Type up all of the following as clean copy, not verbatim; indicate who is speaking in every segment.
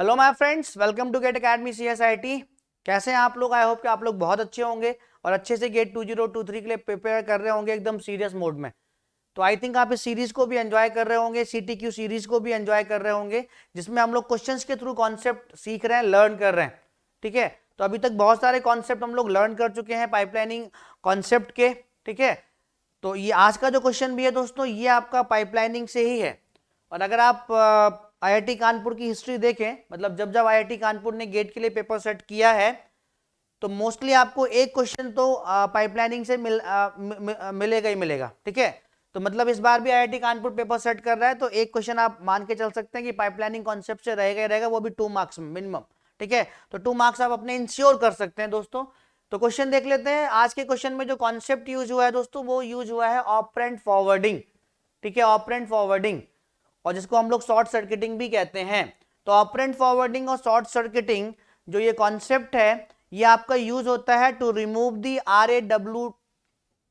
Speaker 1: Hello my friends, welcome to GATE academy CSIT। कैसे हैं आप लोग? आई होप कि आप लोग बहुत अच्छे होंगे और अच्छे से गेट 2023 के लिए प्रिपेयर कर रहे होंगे एकदम सीरियस मोड में। तो आई थिंक आप इस सीरीज को भी एंजॉय कर रहे होंगे, CTQ सीरीज को भी एंजॉय कर रहे होंगे, जिसमें हम लोग क्वेश्चंस के थ्रू कॉन्सेप्ट सीख रहे हैं, लर्न कर रहे हैं। ठीक है, तो अभी तक बहुत सारे कॉन्सेप्ट हम लोग लर्न कर चुके हैं पाइपलाइनिंग कॉन्सेप्ट के। ठीक है, तो ये आज का जो क्वेश्चन भी है दोस्तों, ये आपका पाइपलाइनिंग से ही है। और अगर आप IIT कानपुर की हिस्ट्री देखें, मतलब जब जब IIT कानपुर ने गेट के लिए पेपर सेट किया है, तो मोस्टली आपको एक क्वेश्चन तो पाइपलाइनिंग से मिलेगा ही मिलेगा। ठीक है, तो मतलब इस बार भी IIT कानपुर पेपर सेट कर रहा है, तो एक क्वेश्चन आप मान के चल सकते हैं कि पाइपलाइनिंग कॉन्सेप्ट से रहेगा ही रहेगा, वो भी 2 मार्क्स मिनिमम। ठीक है, तो 2 मार्क्स आप अपने इंश्योर कर सकते हैं दोस्तों। तो क्वेश्चन देख लेते हैं। आज के क्वेश्चन में जो कॉन्सेप्ट यूज हुआ है दोस्तों, वो यूज हुआ है ऑपरेंड फॉरवर्डिंग। ठीक है, ऑपरेंड फॉरवर्डिंग, और जिसको हम लोग शॉर्ट सर्किटिंग भी कहते हैं। तो ऑपरेंड फॉरवर्डिंग और शॉर्ट सर्किटिंग जो ये कॉन्सेप्ट है, ये आपका यूज होता है to remove the RAW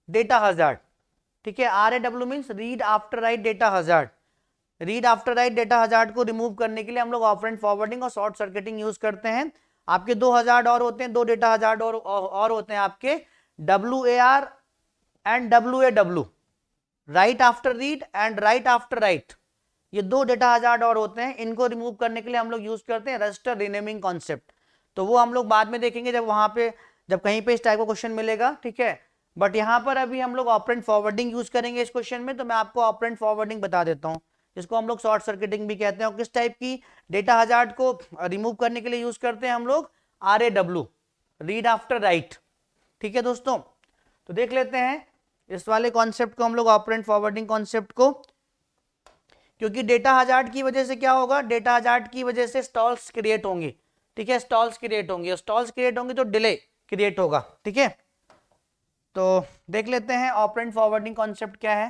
Speaker 1: data hazard. ठीक है, RAW means read after write data hazard. Read after write data hazard को रिमूव करने के लिए हम लोग ऑपरेंड फॉरवर्डिंग और शॉर्ट सर्किटिंग यूज करते हैं। आपके 2 हजार्ड और होते हैं, 2 डेटा हजार्ड और होते हैं आपके, WAR and WAW, right after read and right after right. ये 2 डेटा हजार्ड और होते हैं, इनको रिमूव करने के लिए हम लोग यूज करते हैं रजिस्टर रीनेमिंग कॉन्सेप्ट। तो वो हम लोग बाद में देखेंगे, जब वहां पे जब कहीं पे इस टाइप का क्वेश्चन मिलेगा। ठीक है, बट यहां पर अभी हम लोग ऑपरेंड फॉरवर्डिंग यूज करेंगे इस क्वेश्चन में। तो मैं आपको ऑपरेंड फॉरवर्डिंग बता देता हूं, जिसको हम लोग शॉर्ट सर्किटिंग भी कहते हैं। और किस टाइप की डेटा हजार्ड को रिमूव करने के लिए यूज करते हैं हम लोग? RAW, read after right. ठीक है दोस्तों, तो देख लेते हैं इस वाले कॉन्सेप्ट को हम लोग, ऑपरेंड फॉरवर्डिंग कॉन्सेप्ट को। क्योंकि डेटा हजार्ड की वजह से क्या होगा? डेटा हजार्ड की वजह से स्टॉल्स क्रिएट होंगी। ठीक है, स्टॉल्स क्रिएट होंगी, और स्टॉल्स क्रिएट होंगी तो डिले क्रिएट होगा। ठीक है, तो देख लेते हैं ऑपरेंड फॉरवर्डिंग कॉन्सेप्ट क्या है।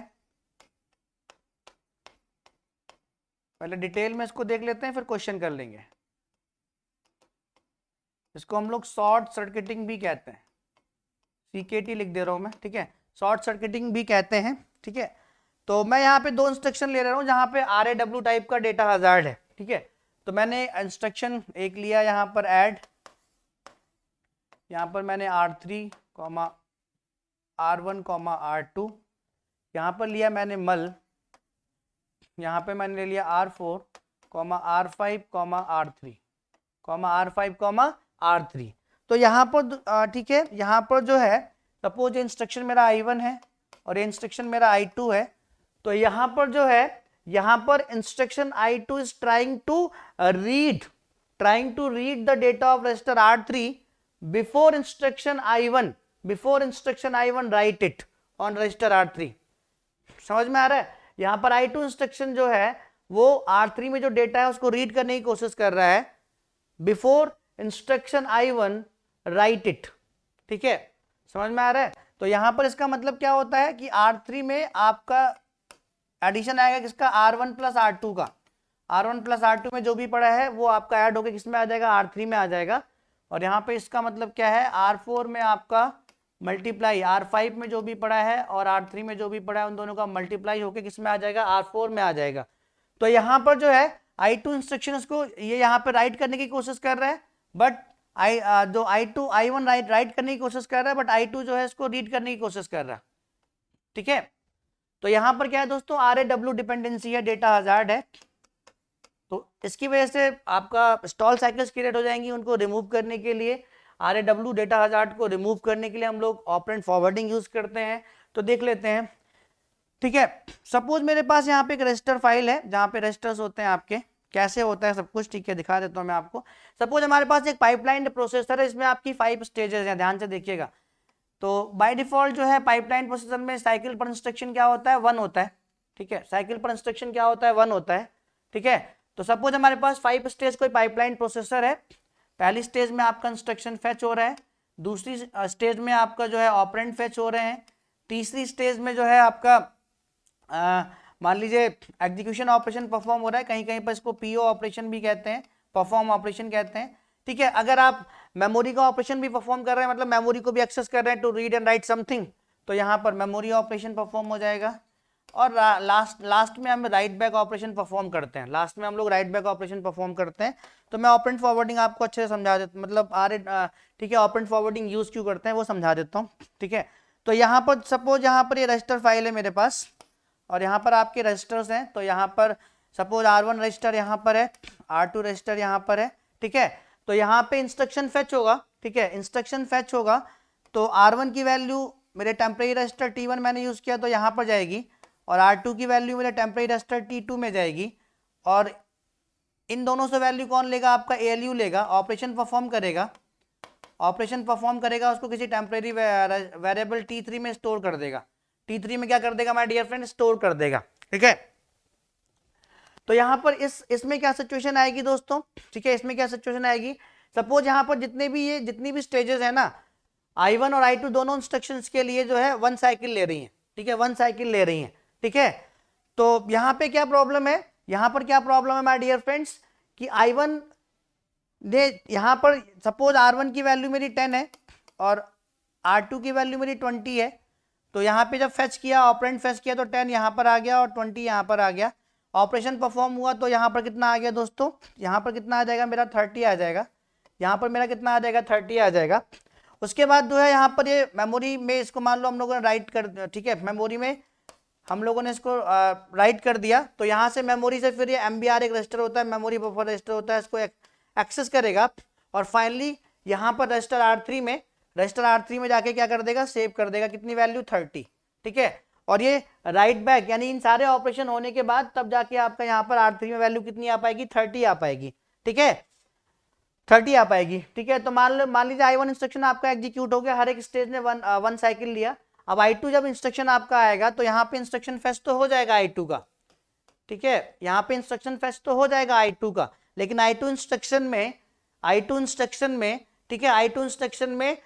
Speaker 1: पहले डिटेल में इसको देख लेते हैं, फिर क्वेश्चन कर लेंगे। इसको हम लोग शॉर्ट सर्किटिंग भी कहते हैं, CKT लिख दे रहा हूं मैं। ठीक है, शॉर्ट सर्किटिंग भी कहते हैं। ठीक है, तो मैं यहाँ पे 2 इंस्ट्रक्शन ले रहा हूँ जहाँ पे RAW टाइप का डेटा हजार्ड है। ठीक है, तो मैंने इंस्ट्रक्शन एक लिया यहाँ पर ऐड, यहाँ पर मैंने R3, R1, R2, यहाँ पर लिया मैंने मल, यहाँ पे मैंने ले लिया R4, R5, R3, R5, R3। तो यहाँ पर ठीक है, यहाँ पर जो है, सपोज इंस्ट्रक्शन मेरा I1 है और ये इंस्ट्रक्शन मेरा I2 है। तो यहाँ पर जो है, यहाँ पर instruction I2 is trying to read the data of register R3 before instruction I1 write it on register R3। समझ में आ रहा है? यहां पर I2 इंस्ट्रक्शन जो है, वो R3 में जो डेटा है उसको रीड करने की कोशिश कर रहा है before instruction I1 write it. ठीक है, समझ में आ रहा है? तो यहां पर इसका मतलब क्या होता है कि R3 में आपका एडिशन आएगा किसका? R1 प्लस R2 का। R1 प्लस R2 में जो भी पड़ा है वो आपका ऐड होकर किसमें आ जाएगा? R3 में आ जाएगा। और यहाँ पे इसका मतलब क्या है? R4 में आपका मल्टीप्लाई R5 में जो भी पड़ा है और R3 में जो भी पड़ा है, उन दोनों का मल्टीप्लाई होकर किसमें आ जाएगा? R4 में आ जाएगा। तो यहाँ पर जो है I2 इंस्ट्रक्शन को ये यहाँ पे राइट करने की कोशिश कर रहा है, बट जो I1 राइट करने की कोशिश कर रहा है, बट I2 जो है इसको रीड करने की कोशिश कर रहा है। ठीक है, तो यहां पर क्या है दोस्तों? RAW डिपेंडेंसी है, डेटा हजार्ड है। तो इसकी वजह से आपका स्टॉल साइकिल्स क्रिएट हो जाएंगी। उनको रिमूव करने के लिए, RAW डेटा हजार्ड को रिमूव करने के लिए हम लोग ऑपरेंड फॉरवर्डिंग यूज करते हैं। तो देख लेते हैं। ठीक है, सपोज मेरे पास यहाँ पे एक रजिस्टर फाइल है जहाँ पे रजिस्टर्स होते हैं आपके, कैसे होता है सब कुछ। ठीक है, दिखा देता हूँ मैं आपको। सपोज हमारे पास एक पाइपलाइन प्रोसेसर है, इसमें आपकी 5 स्टेजेस हैं, ध्यान से देखिएगा। तो बाय डिफॉल्ट जो है पाइपलाइन प्रोसेसर में साइकिल पर इंस्ट्रक्शन क्या होता है? 1 होता है। ठीक है, साइकिल पर इंस्ट्रक्शन क्या होता है? 1 होता है। ठीक है, तो सपोज हमारे पास 5 स्टेज कोई पाइपलाइन प्रोसेसर है। पहली स्टेज में आपका इंस्ट्रक्शन फेच हो रहा है, दूसरी स्टेज में आपका जो है ऑपरेंड फेच हो रहे हैं, तीसरी स्टेज में जो है आपका मान लीजिए एग्जीक्यूशन ऑपरेशन परफॉर्म हो रहा है, कहीं कहीं पर इसको PO ऑपरेशन भी कहते हैं, परफॉर्म ऑपरेशन कहते हैं। ठीक है, अगर आप मेमोरी का ऑपरेशन भी परफॉर्म कर रहे हैं, मतलब मेमोरी को भी एक्सेस कर रहे हैं to read and write something, तो यहाँ पर मेमोरी ऑपरेशन परफॉर्म हो जाएगा। और लास्ट में हम राइट बैक ऑपरेशन परफॉर्म करते हैं, लास्ट में हम लोग राइट बैक ऑपरेशन परफॉर्म करते हैं। तो मैं ऑपरेंट फॉरवर्डिंग आपको अच्छे से समझा देता, मतलब ठीक है, ऑपरेंट फॉरवर्डिंग यूज क्यों करते हैं वो समझा देता हूँ, ठीक है। तो यहाँ पर सपोज यहाँ पर ये रजिस्टर फाइल है मेरे पास, और यहाँ पर आपके रजिस्टर्स हैं। तो यहाँ पर सपोज R1 रजिस्टर यहाँ पर है, R2 रजिस्टर यहाँ पर है, ठीक है। तो यहाँ पे इंस्ट्रक्शन फेच होगा, ठीक है, इंस्ट्रक्शन फेच होगा। तो R1 की वैल्यू मेरे टेम्परेरी रजिस्टर T1 मैंने यूज किया तो यहाँ पर जाएगी, और R2 की वैल्यू मेरे टेम्परेरी रजिस्टर T2 में जाएगी। और इन दोनों से वैल्यू कौन लेगा? आपका ALU लेगा, ऑपरेशन परफॉर्म करेगा, ऑपरेशन परफॉर्म करेगा, उसको किसी टेम्परेरी वेरिएबल T3 में स्टोर कर देगा। T3 में क्या कर देगा माय डियर फ्रेंड? स्टोर कर देगा, ठीक है। तो यहाँ पर इसमें क्या सिचुएशन आएगी दोस्तों, ठीक है, इसमें क्या सिचुएशन आएगी? सपोज यहाँ पर जितनी भी स्टेजेस है ना, I1 और I2 दोनों इंस्ट्रक्शंस के लिए जो है 1 साइकिल ले रही हैं, ठीक है, 1 साइकिल ले रही हैं, ठीक है। तो यहाँ पे क्या प्रॉब्लम है? यहाँ पर क्या प्रॉब्लम है माय डियर फ्रेंड्स, कि I1 ने यहाँ पर सपोज R1 की वैल्यू मेरी 10 है और R2 की वैल्यू मेरी 20 है। तो यहाँ पे जब फेच किया, ऑपरेंड फेच किया, तो 10 यहाँ पर आ गया और 20 यहाँ पर आ गया। ऑपरेशन परफॉर्म हुआ तो यहाँ पर कितना आ गया दोस्तों? यहाँ पर कितना आ जाएगा मेरा? 30 आ जाएगा। यहाँ पर मेरा कितना आ जाएगा? 30 आ जाएगा। उसके बाद जो है यहाँ पर ये मेमोरी में इसको मान लो हम लोगों ने राइट कर, ठीक है, मेमोरी में हम लोगों ने इसको राइट कर दिया। तो यहाँ से मेमोरी से फिर ये MBR एक रजिस्टर होता है, मेमोरी बफर रजिस्टर होता है, इसको एक्सेस करेगा और फाइनली यहाँ पर रजिस्टर R3 में जाके क्या कर देगा? सेव कर देगा। कितनी वैल्यू? 30, ठीक है। और ये राइट बैक यानी इन सारे ऑपरेशन होने के बाद तब जाके आपका यहाँ पर R3 में वैल्यू कितनी आ पाएगी? 30 आ पाएगी, ठीक है, 30 आ पाएगी, ठीक है। तो मान लीजिए I1 इंस्ट्रक्शन आपका एग्जीक्यूट हो गया, हर एक स्टेज ने वन साइकिल लिया। अब I2 जब इंस्ट्रक्शन आपका आएगा तो यहाँ पे इंस्ट्रक्शन फेच तो हो जाएगा I2 का, ठीक है, यहाँ पे इंस्ट्रक्शन फेच तो हो जाएगा I2 का। लेकिन I2 इंस्ट्रक्शन में, ठीक है, I2 इंस्ट्रक्शन में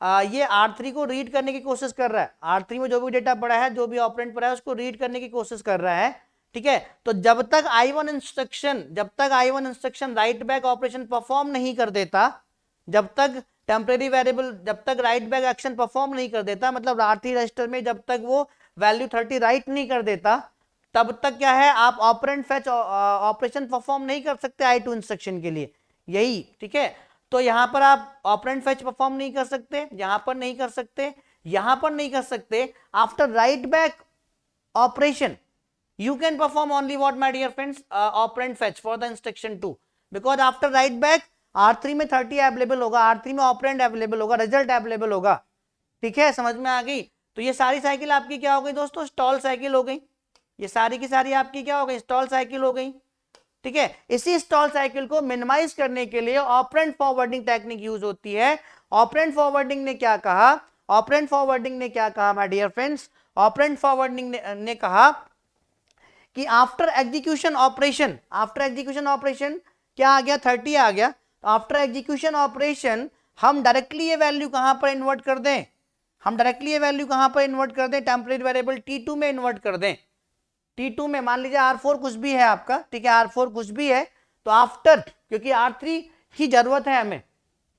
Speaker 1: ये R3 को रीड करने की कोशिश कर रहा है। R3 में जो भी डेटा पड़ा है, जो भी ऑपरेंड पड़ा है, उसको रीड करने की कोशिश कर रहा है, ठीक है। तो जब तक I1 instruction right back operation perform नहीं कर देता, जब तक टेम्परेरी वेरिएबल, जब तक राइट बैक एक्शन परफॉर्म नहीं कर देता, मतलब R3 रजिस्टर में जब तक वो वैल्यू 30 राइट नहीं कर देता, तब तक क्या है, आप ऑपरेंड फेच ऑपरेशन परफॉर्म नहीं कर सकते I2 इंस्ट्रक्शन के लिए, यही, ठीक है। तो यहां पर आप ऑपरेंड फेच परफॉर्म नहीं कर सकते, यहां पर नहीं कर सकते, यहां पर नहीं कर सकते। After right back operation you can perform only what my dear friends? Operand fetch for the instruction 2, because after write back R3 में 30 अवेलेबल होगा, R3 में ऑपरेंड अवेलेबल होगा, रिजल्ट अवेलेबल होगा, ठीक है, समझ में आ गई। तो ये सारी साइकिल आपकी क्या हो गई दोस्तों? स्टॉल साइकिल हो गई। ये सारी की सारी आपकी क्या हो गई? स्टॉल साइकिल हो गई, ठीक है। इसी स्टॉल साइकिल को मिनिमाइज करने के लिए ऑपरेंड फॉरवर्डिंग टेक्निक यूज होती है। ऑपरेंड फॉरवर्डिंग ने क्या कहा? ऑपरेंड फॉरवर्डिंग ने क्या कहा my dear friends? Operand forwarding ने कहा कि आफ्टर एग्जीक्यूशन ऑपरेशन क्या आ गया? 30 आ गया। आफ्टर एग्जीक्यूशन ऑपरेशन हम डायरेक्टली ये वैल्यू कहां पर इन्वर्ट कर दें? टेम्परेरी वेरिएबल T2 में इन्वर्ट कर दें। T2 में मान लीजिए R4 कुछ भी है आपका, ठीक है, R4 कुछ भी है, तो आफ्टर, क्योंकि R3 की जरूरत है हमें,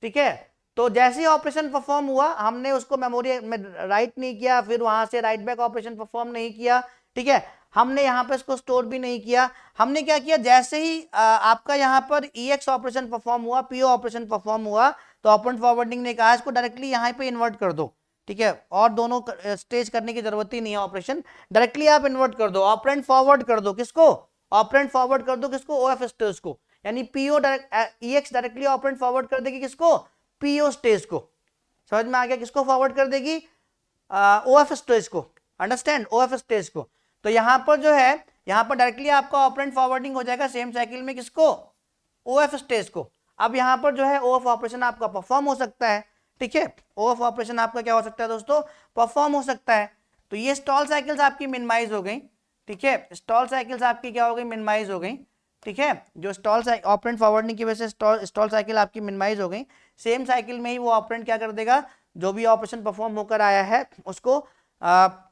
Speaker 1: ठीक है, तो जैसे ही ऑपरेशन परफॉर्म हुआ, हमने उसको मेमोरी में राइट नहीं किया, फिर वहां से राइट बैक ऑपरेशन परफॉर्म नहीं किया, ठीक है, हमने यहाँ पे इसको स्टोर भी नहीं किया। हमने क्या किया? जैसे ही आपका यहाँ पर EX ऑपरेशन परफॉर्म हुआ, PO ऑपरेशन परफॉर्म हुआ, तो ऑपरेंड फॉरवर्डिंग ने कहा इसको डायरेक्टली यहाँ पे इन्वर्ट कर दो, ठीक है, और दोनों स्टेज करने की जरूरत ही नहीं है, ऑपरेशन डायरेक्टली आप इन्वर्ट कर दो, ऑपरेंड फॉरवर्ड कर दो। किसको? ऑपरेंड फॉरवर्ड कर दो, किसको? OF स्टेज को, यानी PO EX directly operand forward कर देगी, किसको? PO स्टेज को। समझ में आ गया? किसको फॉरवर्ड कर देगी? OF स्टेज को, अंडरस्टैंड, OF स्टेज को। तो यहां पर जो है, यहां पर डायरेक्टली आपका ऑपरेंड फॉरवर्डिंग हो जाएगा सेम साइकिल में, किसको? OF स्टेज को। अब यहां पर जो है OF ऑपरेशन आपका परफॉर्म हो सकता है, ठीक है, OF ऑपरेशन आपका क्या हो सकता है दोस्तों? परफॉर्म हो सकता है। तो ये स्टॉल साइकिल्स आपकी मिनिमाइज हो गई, ठीक है, स्टॉल साइकिल्स आपकी क्या हो गई? मिनिमाइज हो गई, ठीक है। जो स्टॉल ऑपरेंड फॉरवर्डिंग की वजह से स्टॉल साइकिल आपकी मिनिमाइज हो गई। सेम साइकिल में ही वो ऑपरेंड क्या कर देगा? जो भी ऑपरेशन परफॉर्म होकर आया है उसको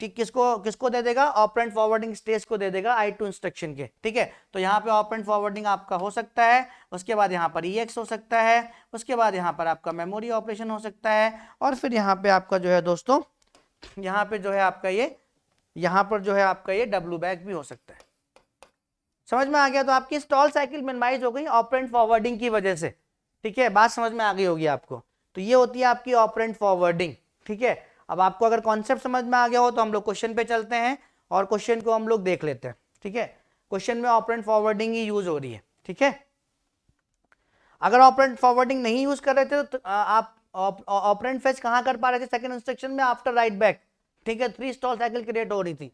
Speaker 1: ठीक किसको दे देगा? ऑपरेंड फॉरवर्डिंग स्टेज को दे देगा I2 इंस्ट्रक्शन के, ठीक है। तो यहाँ पे ऑपरेंड फॉरवर्डिंग आपका हो सकता है, उसके बाद यहाँ पर EX हो सकता है, उसके बाद यहाँ पर आपका मेमोरी ऑपरेशन हो सकता है, और फिर यहाँ पे आपका जो है दोस्तों, यहाँ पे जो है आपका ये यहाँ पर जो है आपका ये डब्ल्यू बैक भी हो सकता है। समझ में आ गया? तो आपकी स्टॉल साइकिल मिनिमाइज हो गई ऑपरेंड फॉरवर्डिंग की वजह से। ठीक है, बात समझ में आ गई होगी आपको। तो ये होती है आपकी ऑपरेंड फॉरवर्डिंग। ठीक है, अब आपको अगर कॉन्सेप्ट समझ में आ गया हो तो हम लोग क्वेश्चन पे चलते हैं और क्वेश्चन को हम लोग देख लेते हैं। ठीक है, क्वेश्चन में ऑपरेंड फॉरवर्डिंग ही यूज हो रही है। ठीक है, अगर ऑपरेंड फॉरवर्डिंग नहीं यूज कर रहे थे तो आप ऑपरेंड फेच कहाँ कर पा रहे थे? सेकंड इंस्ट्रक्शन में आफ्टर राइट बैक। ठीक है, 3 स्टॉल साइकिल क्रिएट हो रही थी।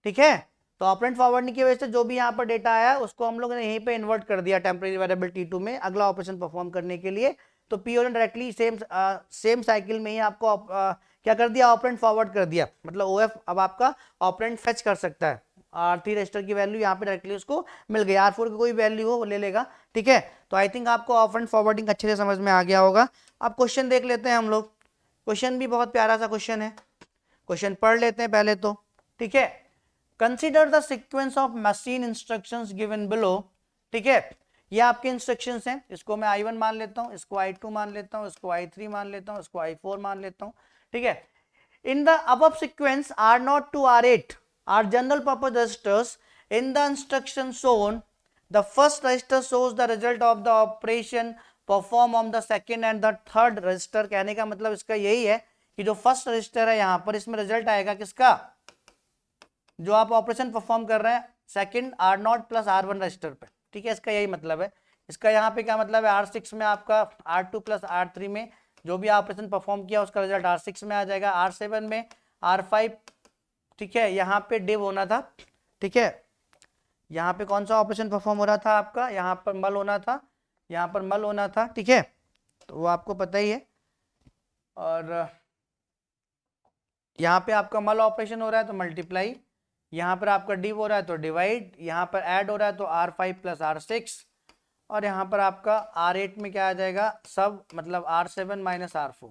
Speaker 1: ठीक है, तो ऑपरेंड फॉरवर्डिंग की वजह से जो भी यहाँ पर डेटा आया उसको हम लोग ने यहीं पे इन्वर्ट कर दिया टेम्परेरी वेरिएबल T2 में अगला ऑपरेशन परफॉर्म करने के लिए। तो पीओ ने डायरेक्टली सेम साइकिल में ही आपको क्या कर दिया? ऑपरेंड फॉरवर्ड कर दिया। मतलब ओएफ अब आपका ऑपरेंड फेच कर सकता है। R3 रजिस्टर की वैल्यू यहाँ पे डायरेक्टली उसको मिल गई, R4 की कोई वैल्यू हो वो ले लेगा। ठीक है, तो आई थिंक आपको ऑपरेंड फॉरवर्डिंग अच्छे से समझ में आ गया होगा। अब क्वेश्चन देख लेते हैं हम लोग। क्वेश्चन भी बहुत प्यारा सा क्वेश्चन है, क्वेश्चन पढ़ लेते हैं पहले तो। ठीक है, consider the sequence of machine instructions given below. ठीक है, ये आपके इंस्ट्रक्शंस हैं। इसको मैं I1 मान लेता हूँ, इसको I2 मान लेता हूँ, इसको I3 मान लेता हूँ, इसको I4 मान लेता हूँ। ठीक है, in the above sequence R0 to R8 are general purpose registers. In the instruction shown, the first register shows the result of the operation performed on the second and the third register. कहने का मतलब इसका यही है कि जो first resistor है यहाँ पर इसमें रिजल्ट आएगा किसका? जो आप ऑपरेशन परफॉर्म कर रहे हैं second R0 plus R1 register पे। ठीक है, इसका यही मतलब है। इसका यहाँ पे क्या मतलब है? R6 में आपका R2 प्लस R3 में जो भी ऑपरेशन परफॉर्म किया उसका रिजल्ट R6 में आ जाएगा, R7 में, R5। ठीक है, यहाँ पे डिव होना था। ठीक है, यहाँ पे कौन सा ऑपरेशन परफॉर्म हो रहा था आपका? यहाँ पर मल होना था, यहाँ पर मल होना था। ठीक है, तो वो आपको पता ही है। और यहाँ पे आपका मल ऑपरेशन हो रहा है तो मल्टीप्लाई, यहाँ पर आपका डिव हो रहा है तो डिवाइड, यहाँ पर ऐड हो रहा है तो R5 प्लस R6, और यहाँ पर आपका R8 में क्या आ जाएगा? सब मतलब R7 माइनस R4।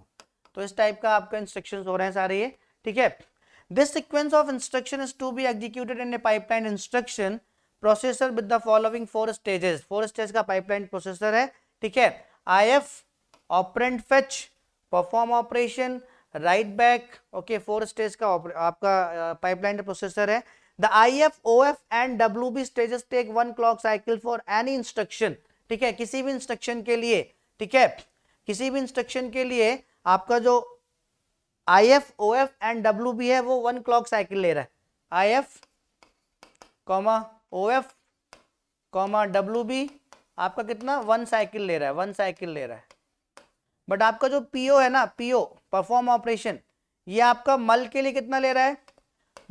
Speaker 1: तो इस टाइप का आपका इंस्ट्रक्शन हो रहे हैं सारे ये। ठीक है, this sequence of instruction is to be executed in a pipeline instruction processor with the following 4 stages. 4 stage का पाइपलाइन प्रोसेसर है। ठीक है, IF, operand fetch, perform operation, write back. Okay, 4 stage का आपका पाइपलाइन प्रोसेसर है। The IF, OF and WB stages take 1 clock cycle for any instruction. ठीक है, किसी भी इंस्ट्रक्शन के लिए। ठीक है, किसी भी इंस्ट्रक्शन के लिए आपका जो IF, OF and WB है वो 1 क्लॉक साइकिल ले रहा है। IF, OF, WB आपका कितना? 1 साइकिल ले रहा है, 1 साइकिल ले रहा है। बट आपका जो PO है ना, PO परफॉर्म ऑपरेशन, ये आपका मल के लिए कितना ले रहा है?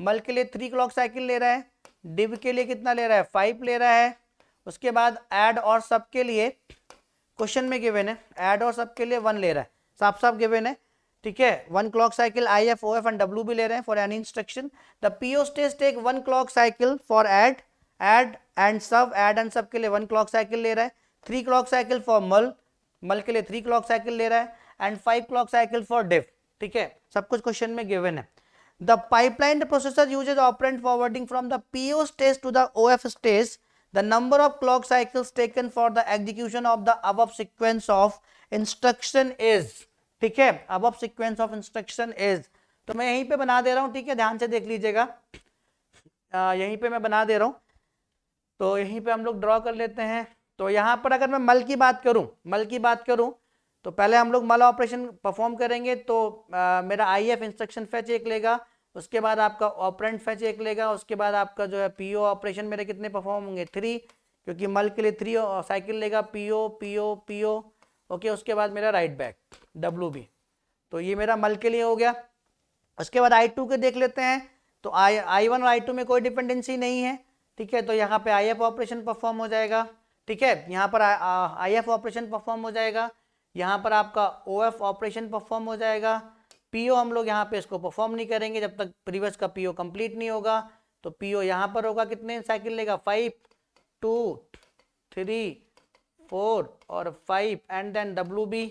Speaker 1: मल के लिए 3 क्लॉक साइकिल ले रहा है। डिव के लिए कितना ले रहा है? 5 ले रहा है। उसके बाद ऐड और सब के लिए क्वेश्चन में गिवन है, ऐड और सब के लिए 1 ले रहा है, साफ साफ गिवन है। ठीक है, 1 clock cycle IF, OF and WB ले रहे हैं for any instruction. The PO stage take 1 clock cycle for add and sub, add and sub के लिए 1 क्लॉक साइकिल ले रहा है। 3 क्लॉक साइकिल फॉर मल के लिए 3 क्लॉक साइकिल ले रहा है, and 5 clock cycle for div. ठीक है, सब कुछ क्वेश्चन में गिवन है। The pipeline processor uses operand forwarding from the PO stage to the OF stage. The number of clock cycles taken for the execution of the above sequence of instruction is. ठीक है, above sequence of instruction is. तो मैं यहीं पे बना दे रहा हूँ। ठीक है, ध्यान से देख लीजिएगा, यहीं पे मैं बना दे रहा हूँ। तो यहीं पे हम लोग ड्रॉ कर लेते हैं। तो यहाँ पर अगर मैं मल की बात करूँ तो पहले हम लोग मल ऑपरेशन परफॉर्म करेंगे। तो मेरा IF इंस्ट्रक्शन फेच 1 लेगा, उसके बाद आपका ऑपरेंड फेच 1 लेगा, उसके बाद आपका जो है PO ऑपरेशन मेरे कितने परफॉर्म होंगे? 3, क्योंकि मल के लिए 3 साइकिल लेगा, PO। ओके, उसके बाद मेरा राइट बैक WB। तो ये मेरा मल के लिए हो गया। उसके बाद I2 के देख लेते हैं। तो I1 और I2 में कोई डिपेंडेंसी नहीं है। ठीक है, तो यहाँ पे IF ऑपरेशन परफॉर्म हो जाएगा। ठीक है, यहाँ पर IF ऑपरेशन परफॉर्म हो जाएगा, यहाँ पर आपका OF ऑपरेशन परफॉर्म हो जाएगा। PO हम लोग यहाँ पे इसको परफॉर्म नहीं करेंगे जब तक प्रीवियस का PO कंप्लीट नहीं होगा। तो PO यहाँ पर होगा, कितने साइकिल लेगा? 5, 2, 3, 4 और 5 एंड देन WB।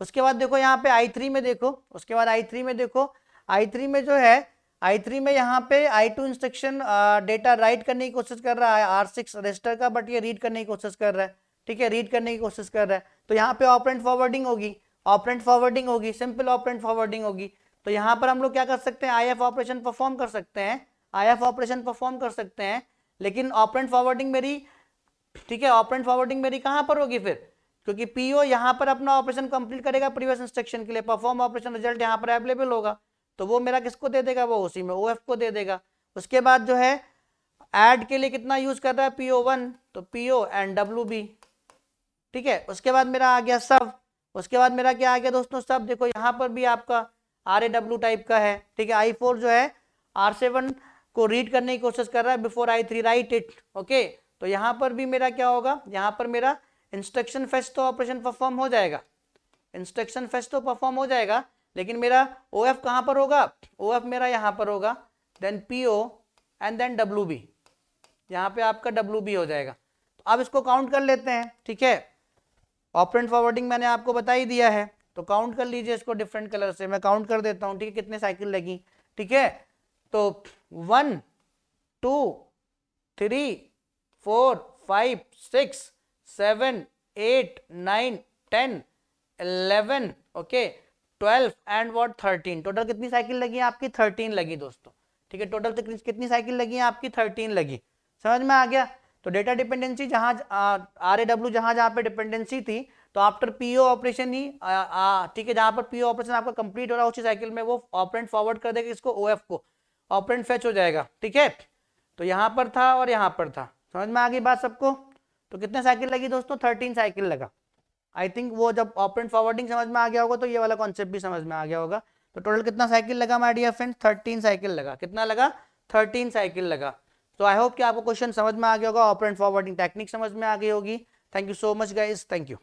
Speaker 1: उसके बाद देखो यहाँ पे I3 में देखो, उसके बाद I3 में देखो, I3 में जो है, I3 में यहाँ पे I2 इंस्ट्रक्शन डेटा राइट करने की कोशिश कर रहा है R6 रजिस्टर का, बट ये रीड करने की कोशिश कर रहा है। ठीक है, रीड करने की कोशिश कर रहा है। तो यहाँ पे ऑपरेंड फॉरवर्डिंग होगी, सिंपल ऑपरेंड फॉरवर्डिंग होगी। तो यहाँ पर हम लोग क्या कर सकते हैं, IF ऑपरेशन परफॉर्म कर सकते हैं, IF ऑपरेशन परफॉर्म कर सकते हैं, लेकिन ऑपरेंड फॉरवर्डिंग मेरी, ठीक है, ऑपरेंड फॉरवर्डिंग मेरी कहाँ पर होगी फिर, क्योंकि पीओ यहाँ पर अपना ऑपरेशन कंप्लीट करेगा प्रीवियस इंस्ट्रक्शन के लिए, परफॉर्म ऑपरेशन रिजल्ट यहाँ पर अवेलेबल होगा, तो वो मेरा किसको दे देगा, वो उसी में OF को दे देगा। उसके बाद जो है ऐड के लिए कितना यूज कर रहा है, PO1, तो PO एंड WB, ठीक है। उसके बाद मेरा आ गया सब, उसके बाद मेरा क्या आ गया दोस्तों, सब देखो यहाँ पर भी आपका RAW टाइप का है, ठीक है। I4 जो है R7 को रीड करने की कोशिश कर रहा है before I3 right it, okay. तो यहाँ पर भी मेरा क्या होगा, यहाँ पर मेरा इंस्ट्रक्शन फेच तो ऑपरेशन परफॉर्म हो जाएगा, इंस्ट्रक्शन फेच तो परफॉर्म हो जाएगा, लेकिन मेरा OF कहाँ पर होगा, OF मेरा यहाँ पर होगा, then PO and then WB, यहाँ पे आपका WB हो जाएगा। तो अब इसको काउंट कर लेते हैं, ठीक है। ऑपरेंड फॉरवर्डिंग मैंने आपको बता ही दिया है, तो काउंट कर लीजिए इसको डिफरेंट कलर से, मैं काउंट कर देता हूँ, ठीक है, कितने साइकिल लगी, ठीक है। तो 1 2 3 4 5 6 7 8 9 10 11 ओके 12 एंड व्हाट 13, टोटल कितनी साइकिल लगी है आपकी, 13 लगी दोस्तों, ठीक है। टोटल कितनी साइकिल लगी है आपकी, 13 लगी, समझ में आ गया। तो डेटा डिपेंडेंसी जहां RAW जहां पे डिपेंडेंसी थी, तो आफ्टर PO ऑपरेशन ही ठीक है, जहां पर PO ऑपरेशन आपका कंप्लीट हो रहा है उसी साइकिल में वो ऑपरेंड फॉरवर्ड कर देगा इसको OF को, ऑपरेंड फेच हो जाएगा, ठीक है। तो यहाँ पर था और यहाँ पर था, समझ में आ गई बात सबको। तो कितने साइकिल लगी दोस्तों, 13 साइकिल लगा। आई थिंक वो जब ऑपरेंड फॉरवर्डिंग समझ में आ गया होगा तो ये वाला कॉन्सेप्ट भी समझ में आ गया होगा। तो टोटल कितना साइकिल लगा माय डियर फ्रेंड, 13 साइकिल लगा, कितना लगा, 13 साइकिल लगा। तो आई होप कि आपको क्वेश्चन समझ में आ गया होगा, ऑपरेंड फॉरवर्डिंग टेक्निक समझ में आ गई होगी। Thank you so much guys, thank you.